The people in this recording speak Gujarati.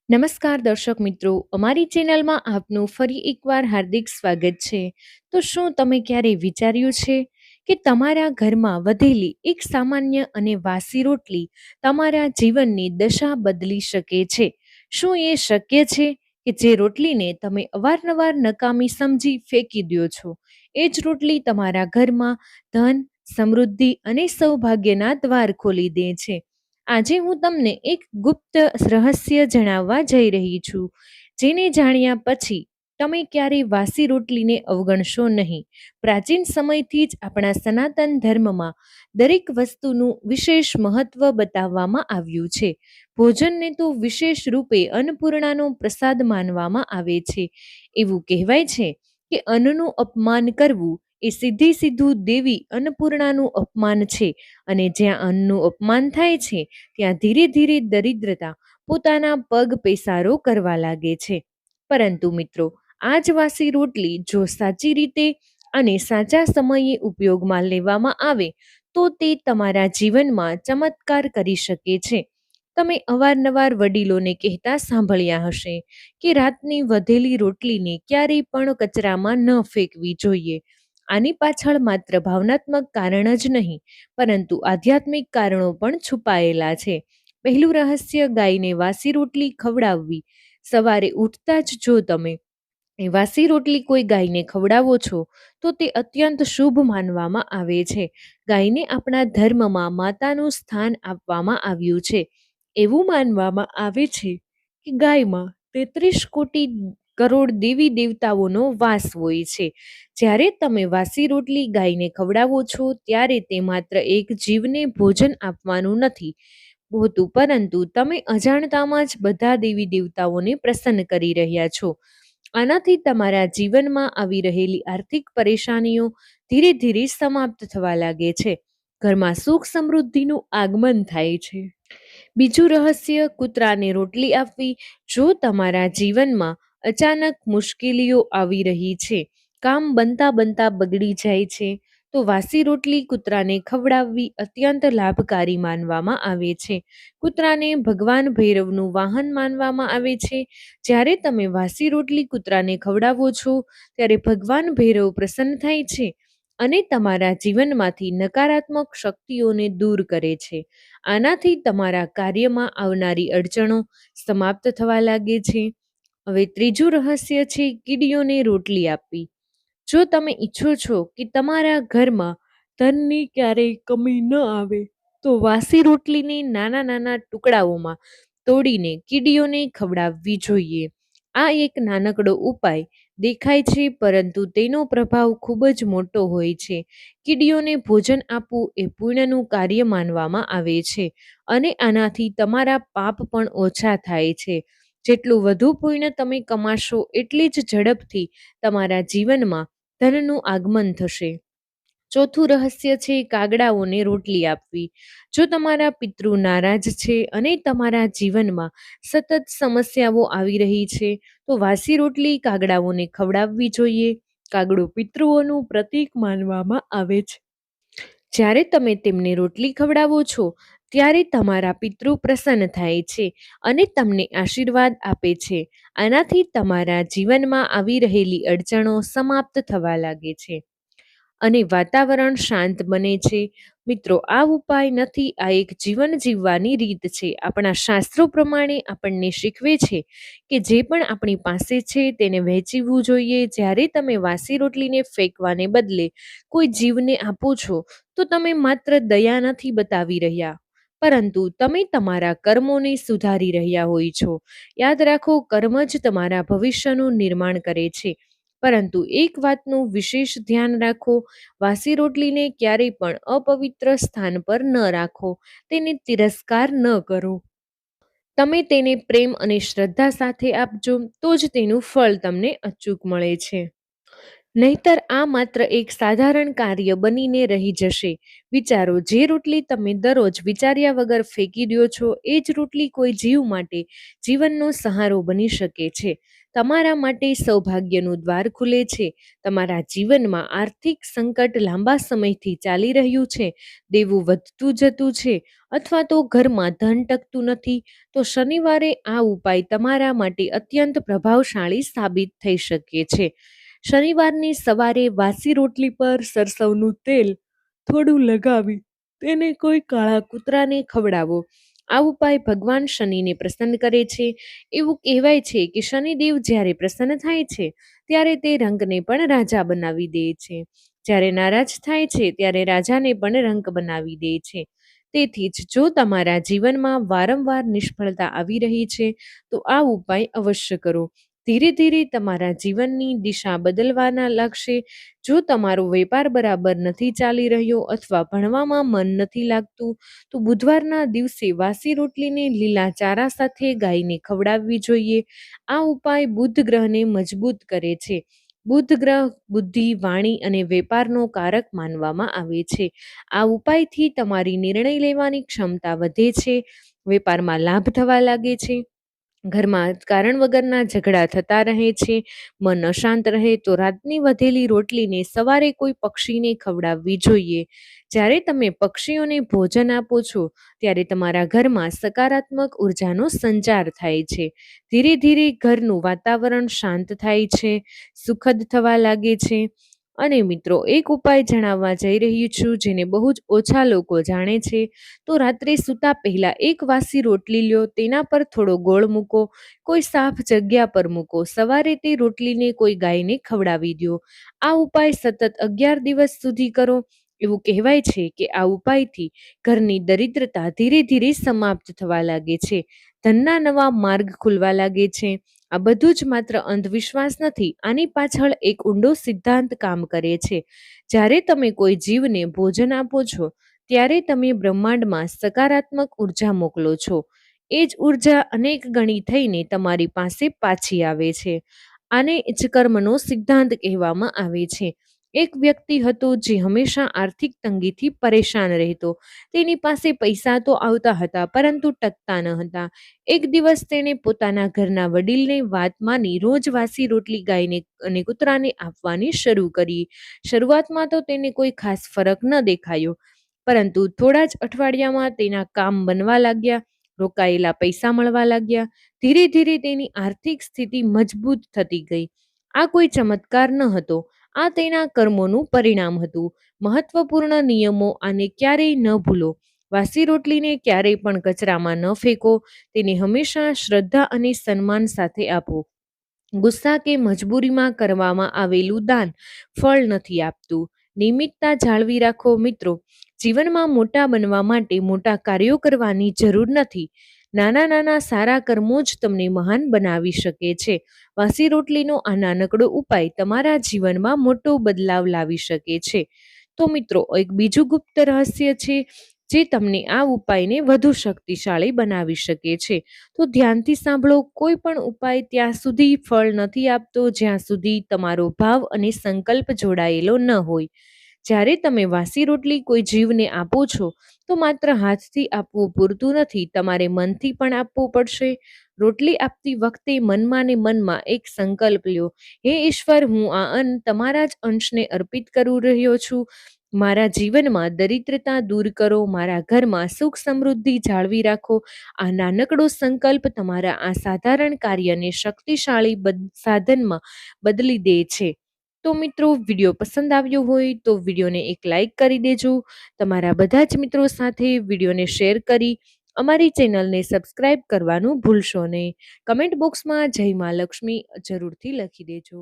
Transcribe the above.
નમસ્કાર દર્શક મિત્રો, અમારી ચેનલમાં આપનું ફરી એકવાર હાર્દિક સ્વાગત છે. તો શું તમે ક્યારેય વિચાર્યું છે કે તમારા ઘરમાં વધેલી એક સામાન્ય અને વાસી રોટલી તમારા જીવનની દશા બદલી શકે છે? શું એ શક્ય છે કે જે રોટલીને તમે અવારનવાર નકામી સમજી ફેંકી દો છો, એ જ રોટલી તમારા ઘરમાં ધન, સમૃદ્ધિ અને સૌભાગ્યના દ્વાર ખોલી દે છે? આજે હું તમને એક ગુપ્ત રહસ્ય જણાવવા જઈ રહી છું, જેને જાણ્યા પછી તમે ક્યારેય વાસી રોટલીને અવગણશો નહીં. પ્રાચીન સમયથી જ આપણા સનાતન ધર્મમાં દરેક વસ્તુનું વિશેષ મહત્વ બતાવવામાં આવ્યું છે. ભોજનને તો વિશેષ રૂપે અન્નપૂર્ણાનો પ્રસાદ માનવામાં આવે છે. એવું કહેવાય છે કે અન્નનું અપમાન કરવું એ સીધું દેવી અન્નપૂર્ણાનું અપમાન છે, અને જ્યાં અન્નનું અપમાન થાય છે ત્યાં ધીરે ધીરે દરિદ્રતા પોતાના પગ પેસારો કરવા લાગે છે. પરંતુ મિત્રો, આ જ વાસી રોટલી જો સાચી રીતે અને સાચા સમયે ઉપયોગમાં લેવામાં આવે તો તે તમારા જીવનમાં ચમત્કાર કરી શકે છે. તમે અવારનવાર વડીલોને કહેતા સાંભળ્યા હશે કે રાતની વધેલી રોટલીને ક્યારેય પણ કચરામાં ન ફેંકવી જોઈએ. આની પાછળ માત્ર ભાવનાત્મક કારણ જ નહીં, પરંતુ આધ્યાત્મિક કારણો પણ છુપાયેલા છે. પહેલું રહસ્ય: ગાયને વાસી રોટલી ખવડાવવી. સવારે ઉઠતા જ જો તમે એ વાસી રોટલી કોઈ ગાયને ખવડાવો છો તો તે અત્યંત શુભ માનવામાં આવે છે. ગાયને આપણા ધર્મમાં માતાનું સ્થાન આપવામાં આવ્યું છે. એવું માનવામાં આવે છે કે ગાયમાં 33 કોટી કરોડ દેવી દેવતાઓનો વાસ હોય છે. જ્યારે તમે વાસી રોટલી ગાયને ખવડાવો છો ત્યારે તે માત્ર એક જીવને ભોજન આપવાનું નથી હોતું, પરંતુ તમે અજાણતામાં જ બધા દેવી દેવતાઓને પ્રસન્ન કરી રહ્યા છો. આનાથી તમારા જીવનમાં આવી રહેલી આર્થિક પરેશાનીઓ ધીરે ધીરે સમાપ્ત થવા લાગે છે. ઘરમાં સુખ સમૃદ્ધિનું આગમન થાય છે. બીજું રહસ્ય: કૂતરાને રોટલી આપવી. જો તમારા જીવનમાં અચાનક મુશ્કેલીઓ આવી રહી છે, કામ બનતા બનતા બગડી જાય છે, તો વાસી રોટલી કૂતરાને ખવડાવવી અત્યંત લાભકારી માનવામાં આવે છે. કૂતરાને ભગવાન ભૈરવનું વાહન માનવામાં આવે છે. જ્યારે તમે વાસી રોટલી કૂતરાને ખવડાવો છો ત્યારે ભગવાન ભૈરવ પ્રસન્ન થાય છે અને તમારા જીવનમાંથી નકારાત્મક શક્તિઓને દૂર કરે છે. આનાથી તમારા કાર્યમાં આવનારી અડચણો સમાપ્ત થવા લાગે છે. હવે ત્રીજું રહસ્ય છે કીડીઓને રોટલી આપવી. જો તમે ઈચ્છો છો કે તમારા ઘરમાં ધનની ક્યારેય કમી ન આવે તો વાસી રોટલીને નાના નાના ટુકડાઓમાં તોડીને કીડીઓને ખવડાવવી જોઈએ. આ એક નાનકડો ઉપાય દેખાય છે, પરંતુ તેનો પ્રભાવ ખૂબ જ મોટો હોય છે. કીડીઓને ભોજન આપવું એ પુણ્યનું કાર્ય માનવામાં આવે છે, અને આનાથી તમારા પાપ પણ ઓછા થાય છે. જેટલું વધુ પુણ્ય તમે કમાશો એટલી જ ઝડપથી તમારા જીવનમાં ધનનું આગમન થશે. ચોથું રહસ્ય છે કાગડાઓને રોટલી આપવી. જો તમારા પિતૃ નારાજ છે અને તમારા જીવનમાં સતત સમસ્યાઓ આવી રહી છે તો વાસી રોટલી કાગડાઓને ખવડાવવી જોઈએ. કાગડો પિતૃઓનું પ્રતીક માનવામાં આવે છે. જ્યારે તમે તેમને રોટલી ખવડાવો છો ત્યારે તમારા પિતૃ પ્રસન્ન થાય છે અને તમને આશીર્વાદ આપે છે. આનાથી તમારા જીવનમાં આવી રહેલી અડચણો સમાપ્ત થવા લાગે છે અને વાતાવરણ શાંત બને છે. મિત્રો, આ ઉપાય નથી, આ એક જીવન જીવવાની રીત છે. આપણા શાસ્ત્રો પ્રમાણે આપણને શીખવે છે કે જે પણ આપણી પાસે છે તેને વહેંચવું જોઈએ. જ્યારે તમે વાસી રોટલીને ફેંકવાને બદલે કોઈ જીવને આપો છો તો તમે માત્ર દયા નથી બતાવી રહ્યા, પરંતુ તમે તમારા કર્મોને સુધારી રહ્યા હોય છો. યાદ રાખો, કર્મ જ તમારા ભવિષ્યનું નિર્માણ કરે છે. પરંતુ એક વાતનું વિશેષ ધ્યાન રાખો: વાસી રોટલીને ક્યારેય પણ અપવિત્ર સ્થાન પર ન રાખો, તેને તિરસ્કાર ન કરો. તમે તેને પ્રેમ અને શ્રદ્ધા સાથે આપજો, તો જ તેનું ફળ તમને અચૂક મળે છે. નહીતર આ માત્ર એક સાધારણ કાર્ય બનીને રહી જશે. વિચારો, જે રોટલી તમે દરરોજ વિચાર્યા વગર ફેંકી દો છો, એ જ રોટલી કોઈ જીવ માટે જીવનનો સહારો બની શકે છે. તમારા માટે સૌભાગ્યનું દ્વાર ખુલે છે. તમારા જીવનમાં આર્થિક સંકટ લાંબા સમયથી ચાલી રહ્યું છે, દેવું વધતું જતું છે, અથવા તો ઘરમાં ધન ટકતું નથી, તો શનિવારે આ ઉપાય તમારા માટે અત્યંત પ્રભાવશાળી સાબિત થઈ શકે છે. શનિવારની સવારે વાસી રોટલી પર સરસવનું તેલ થોડું લગાવી તેને કોઈ કાળા કૂતરાને ખવડાવો. આ ઉપાય ભગવાન શનિને પ્રસન્ન કરે છે. એવું કહેવાય છે કે શનિદેવ જ્યારે પ્રસન્ન થાય છે ત્યારે તે રંકને પણ રાજા બનાવી દે છે. જ્યારે નારાજ થાય છે ત્યારે રાજાને પણ રંક બનાવી દે છે. તેથી જ જો તમારા જીવનમાં વારંવાર નિષ્ફળતા આવી રહી છે તો આ ઉપાય અવશ્ય કરો. ધીરે ધીરે તમારા જીવનની દિશા બદલવાના લાગશે. જો તમારો વેપાર બરાબર નથી ચાલી રહ્યો અથવા ભણવામાં મન નથી લાગતું, તો બુધવારના દિવસે વાસી રોટલીને લીલા ચારા સાથે ગાયને ખવડાવવી જોઈએ. આ ઉપાય બુધ ગ્રહને મજબૂત કરે છે. બુધ ગ્રહ બુદ્ધિ, વાણી અને વેપારનો કારક માનવામાં આવે છે. આ ઉપાયથી તમારી નિર્ણય લેવાની ક્ષમતા વધે છે, વેપારમાં લાભ થવા લાગે છે, ઘરમાં કારણ વગરના ઝઘડા થતા રહે છે, મન અશાંત રહે તો રાતની વધેલી રોટલીને સવારે કોઈ પક્ષીને ખવડાવવી જોઈએ. જ્યારે તમે પક્ષીઓને ભોજન આપો છો ત્યારે તમારા ઘરમાં સકારાત્મક ઉર્જાનો સંચાર થાય છે. ધીરે ધીરે ઘરનું વાતાવરણ શાંત થાય છે, સુખદ થવા લાગે છે. અને મિત્રો, એક ઉપાય જણાવવા જઈ રહી છું જેને બહુ જ ઓછા લોકો જાણે છે. તો રાત્રે સૂતા પહેલા એક વાસી રોટલી લ્યો, તેના પર થોડો ગોળ મૂકો, કોઈ સાફ જગ્યા પર મૂકો, સવારે તે રોટલીને કોઈ ગાયને ખવડાવી દો. આ ઉપાય સતત 11 દિવસ સુધી કરો. એવું કહેવાય છે કે આ ઉપાયથી ઘરની દરિદ્રતા ધીરે ધીરે સમાપ્ત થવા લાગે છે, ધનના નવા માર્ગ ખુલવા લાગે છે. આ બધું જ માત્ર અંધવિશ્વાસ નથી, આની પાછળ એક ઊંડો સિદ્ધાંત કામ કરે છે. જ્યારે તમે કોઈ જીવને ભોજન આપો છો ત્યારે તમે બ્રહ્માંડમાં સકારાત્મક ઉર્જા મોકલો છો. એ જ ઉર્જા અનેક ગણી થઈને તમારી પાસે પાછી આવે છે. આને જ કર્મનો સિદ્ધાંત કહેવામાં આવે છે. એક વ્યક્તિ હતો જે હંમેશા આર્થિક તંગીથી પરેશાન રહેતો. તેની પાસે પૈસા તો આવતા હતા પરંતુ ટકતા ન હતા. એક દિવસ તેણે પોતાના ઘરના વડીલને વાત માની રોજ વાસી રોટલી ગાયને અને કૂતરાને આપવાની શરૂ કરી. શરૂઆતમાં તો તેને કોઈ ખાસ ફરક ન દેખાયો, પરંતુ થોડા જ અઠવાડિયામાં તેના કામ બનવા લાગ્યા, રોકાયેલા પૈસા મળવા લાગ્યા. ધીરે ધીરે તેની આર્થિક સ્થિતિ મજબૂત થતી ગઈ. આ કોઈ ચમત્કાર ન હતો, આ તેના કર્મોનું પરિણામ હતું. મહત્વપૂર્ણ નિયમો: આને ક્યારેય ન ભૂલો. વાસી રોટલીને ક્યારેય પણ કચરામાં ન ફેંકો. તેને હંમેશા શ્રદ્ધા અને સન્માન સાથે આપો. ગુસ્સા કે મજબૂરીમાં કરવામાં આવેલું દાન ફળ નથી આપતું. નિયમિતતા જાળવી રાખો. મિત્રો, જીવનમાં મોટા બનવા માટે મોટા કાર્યો કરવાની જરૂર નથી. નાના નાના સારા કર્મો જ તમને મહાન બનાવી શકે છે. વાસી રોટલીનો આ નાનકડો ઉપાય તમારા જીવનમાં મોટો બદલાવ લાવી શકે છે. તો મિત્રો, એક બીજું ગુપ્ત રહસ્ય છે જે તમને આ ઉપાયને વધુ શક્તિશાળી બનાવી શકે છે. તો ધ્યાનથી સાંભળો. કોઈ પણ ઉપાય ત્યાં સુધી ફળ નથી આપતો જ્યાં સુધી તમારો ભાવ અને સંકલ્પ જોડાયેલો ન હોય. જ્યારે તમે વાસી રોટલી કોઈ જીવને આપો છો તો માત્ર હાથથી આપવું પૂરતું નથી, તમારે મનથી પણ આપવું પડશે. રોટલી આપતી વખતે મનમાં ને મનમાં એક સંકલ્પ લ્યો: હે ઈશ્વર, હું આ અન્ન તમારા જ અંશને અર્પિત કરી રહ્યો છું. મારા જીવનમાં દરિદ્રતા દૂર કરો, મારા ઘરમાં સુખ સમૃદ્ધિ જાળવી રાખો. આ નાનકડો સંકલ્પ તમારા આ સાધારણ કાર્યને શક્તિશાળી સાધનમાં બદલી દે છે. તો મિત્રો, વિડીયો પસંદ આવ્યો હોય તો વિડીયોને એક લાઈક કરી દેજો. તમારા બધા જ મિત્રો સાથે વિડીયોને શેર કરી અમારી ચેનલને સબસ્ક્રાઈબ કરવાનું ભૂલશો નહીં. કમેન્ટ બોક્સમાં જય મા લક્ષ્મી જરૂરથી લખી દેજો.